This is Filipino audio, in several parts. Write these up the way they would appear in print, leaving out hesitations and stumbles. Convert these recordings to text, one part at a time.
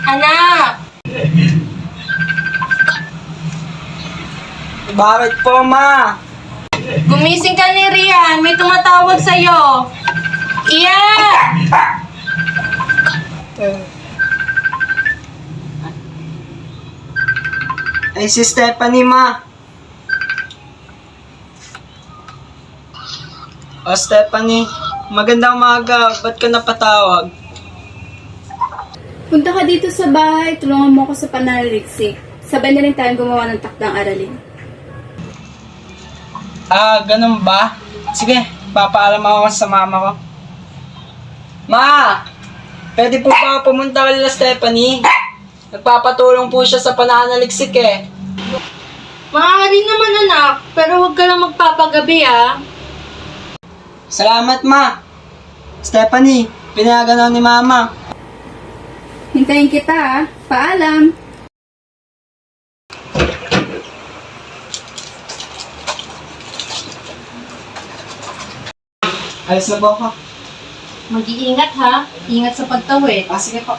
Anak! Bakit po, ma? Gumising ka ni Rian. May tumatawag sa'yo. Iya! Ay, si Stephanie, ma. O, Stephanie, magandang umaga. Ba't ka napatawag? Punta ka dito sa bahay, tulungan mo ako sa pananaliksik. Sabay na rin tayong gumawa ng takdang aralin. Ganun ba? Sige, papaalam ako sa mama ko. Ma! Pwede po ba pumunta kay Stephanie? Nagpapatulong po siya sa pananaliksik eh. Maaari naman anak, pero huwag ka lang magpapagabi Salamat, ma. Stephanie, pinayagan ako ni mama. Hintayin kita Paalam! Alis na po ako. Mag-iingat ha. Ingat sa pagtawid. Sige po.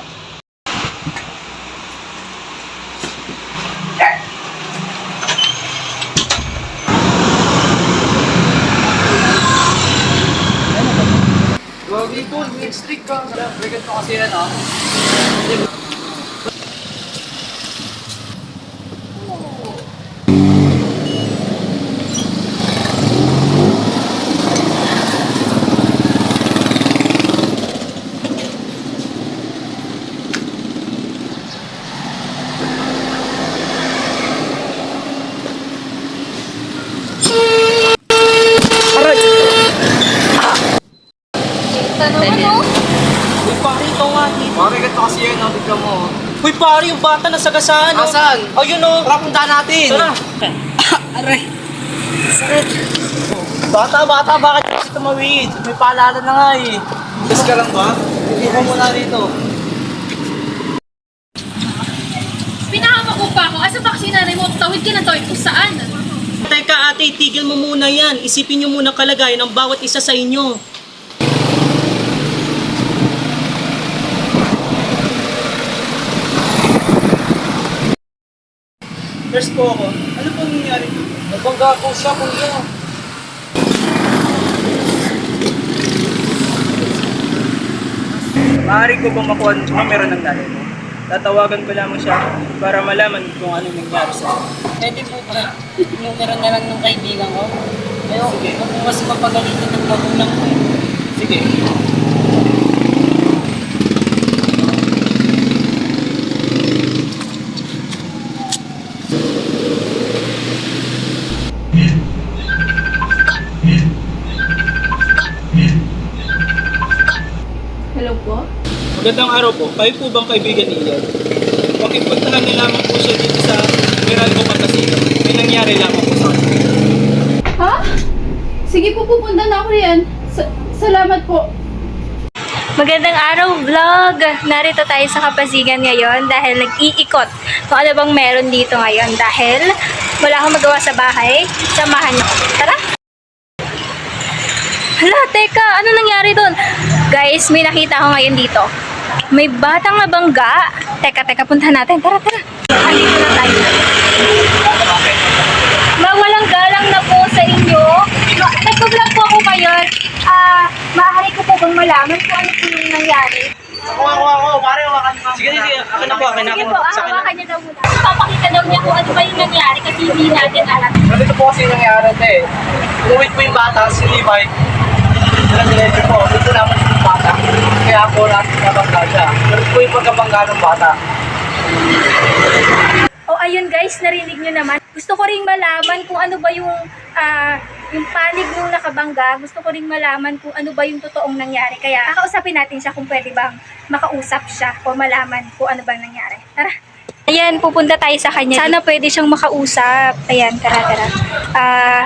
Gagi po, next streak ka. Bregat mo kasi yan, ah. Uy, pare, ito nga dito. Bregat mo kasi yan, ah. Bigla mo. Uy, pare, yung bata na sagasaan. oh. Asan? Ayun, oh. Tara, punta natin. Tara. Aray. Sakit. Bata, bakit kasi tumawid? May paalala na nga eh. Bus ka lang ba? Hindi mo muna rito. Pinahama ko pa ako. Asa baksinanay mo? Tawid ka ng tawid kung saan? Teka, ate, tigil mo muna yan. Isipin nyo muna kalagayan ng bawat isa sa inyo. First po ako. Ano pong nangyari? Nagbangga ko siya, kuya. Maaari ko bang makuha ang numero ng nanay mo? Tatawagan ko lamang siya para malaman kung ano nangyari sa iyo. Pwede po ba? Numero na lang ng kaibigan ko. Ayaw, huwag mo mas mapagalitin ng magulang ko. Sige. Hello po? Magandang araw po. Kayo po bang kaibigan ni Ian? Pakipuntahan na lamang po siya dito sa Meralco Patasigan. May nangyari lamang po sa akin. Ha? Sige po, pupunta na ako riyan. Salamat po. Magandang araw, vlog! Narito tayo sa Kapasigan ngayon dahil nag-iikot kung ano bang meron dito ngayon dahil wala akong magawa sa bahay. Samahan niyo ako. Tara! Hala, teka! Ano nangyari doon? Guys, may nakita ako ngayon dito. May batang nabangga. Teka, puntahan natin. Tara! Andito na tayo. Mawalang galang na po sa inyo. Nagpa-vlog po ako ngayon. Maaari ko po bang malaman kung ano po yung nangyari? Ako. Pare, hawakan mo. Sige, akin na po. Sige po, hawakan niya daw muna. Papakita daw niya kung ano ba yung nangyari kasi hindi natin alam. Ganito po kasi nangyari, te. Umuwit po yung bata, si Levi. Diretso po. Dito naman yung bata. Kaya po natin nabangga siya. Ganito po yung pagkabangga ng bata. O ayun guys, narinig nyo naman. Gusto ko ring malaman kung ano ba yung panig nung nakabangga. Gusto ko ring malaman kung ano ba yung totoong nangyari. Kaya kakausapin natin siya kung pwede bang makausap siya o malaman kung ano bang nangyari. Tara! Ayan, pupunta tayo sa kanya. Sana pwede siyang makausap. Ayan, tara.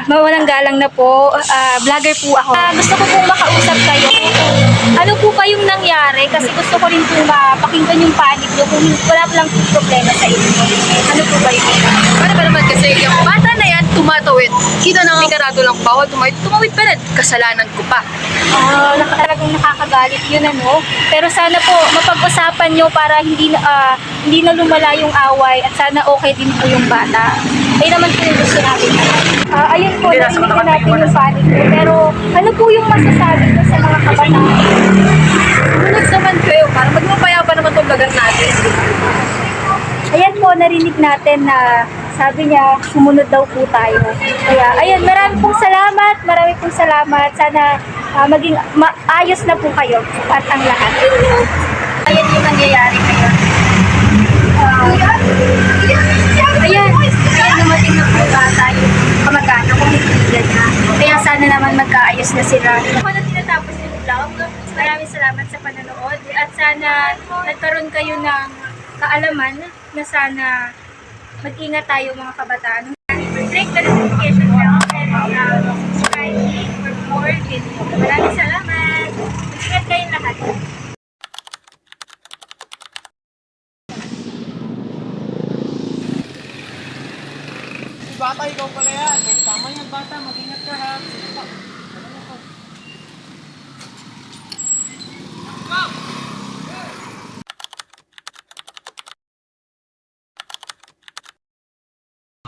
Mawalang galang na po. Vlogger po ako. Gusto ko pong makausap kayo. Ano po ba yung nangyari? Kasi gusto ko rin po mapakinggan yung panig nyo kung wala lang po problema sa inyo. Ano po ba yung nangyari? Para ba naman kasi yung bata na yan, tumatawid. Kita na nga karado lang bawal tumawid pa rin. Kasalanan ko pa. Talagang nakakagalit yun, ano? Pero sana po, mapag-usapan nyo para hindi na lumala yung away at sana okay din po yung bata. Ayun naman po yung gusto natin. Ayun po, narinig na natin yung panig ko. Pero ano po yung masasabi nyo sa mga kabataan? Sumunod naman kayo para maging mapayapa naman itong lugar natin. Ayan po, narinig natin na sabi niya, sumunod daw po tayo. Kaya, ayun, marami pong salamat. Sana maging maayos na po kayo at ang lahat. Ayan yung nangyayari ngayon. Ayan, dumating na po tayo kamag-anak kung hindi niya. Kaya sana naman magkaayos na sila. Ako na tinatapos yung vlog. Maraming salamat sa panonood at sana nagkaroon kayo ng kaalaman na sana mag-ingat tayo mga kabataan. Click the notification bell and subscribe for more videos. Maraming salamat! Mag-ingat kayong lahat. Bata, ikaw pala yan. Tama yan, bata. Mag-ingat ka ha. Sige pa.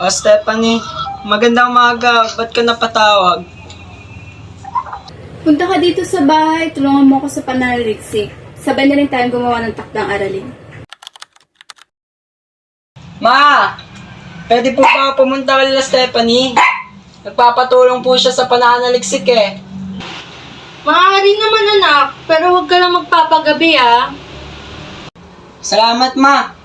O Stephanie, magandang umaga. Ba't ka napatawag? Punta ka dito sa bahay, tulungan mo ako sa pananaliksik. Sabay na rin tayong gumawa ng takdang aralin. Ma! Pwede po ba pumunta kay Stephanie? Nagpapatulong po siya sa pananaliksik eh. Maaari naman anak, pero huwag ka lang magpapagabi ah. Salamat, ma!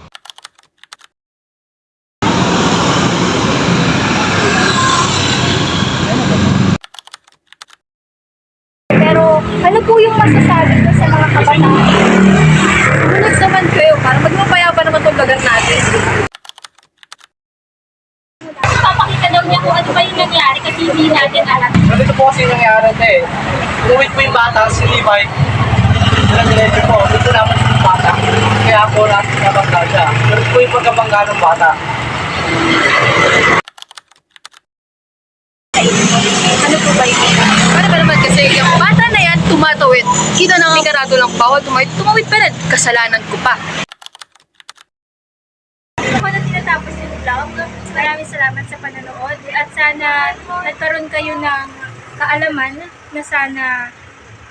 Pero ano po yung masasabi nyo sa mga kabataan? Sumunod naman kayo para maging mapayapa naman itong lugar natin. Papakita daw niya kung ano ba yung nangyari kasi hindi natin alam. Ganito po kasi yung nangyari na eh. Umuwi po yung bata, si Levi. Diretso po, dito naman yung bata. Kaya po natin nabangga siya. Pero po yung pagkabangga ng bata. Ano po ba yung Paano ba naman kasi yung bata na yan tumatawid. Kita na nga karado lang bawal tumawid pa rin. Kasalanan ko pa. Ako na tinatapos yung vlog. Maraming salamat sa panonood at sana nagkaroon kayo ng kaalaman na sana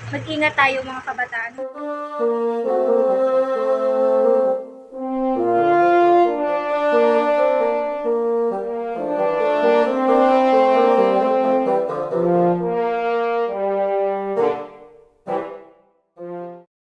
mag-ingat tayo mga kabataan.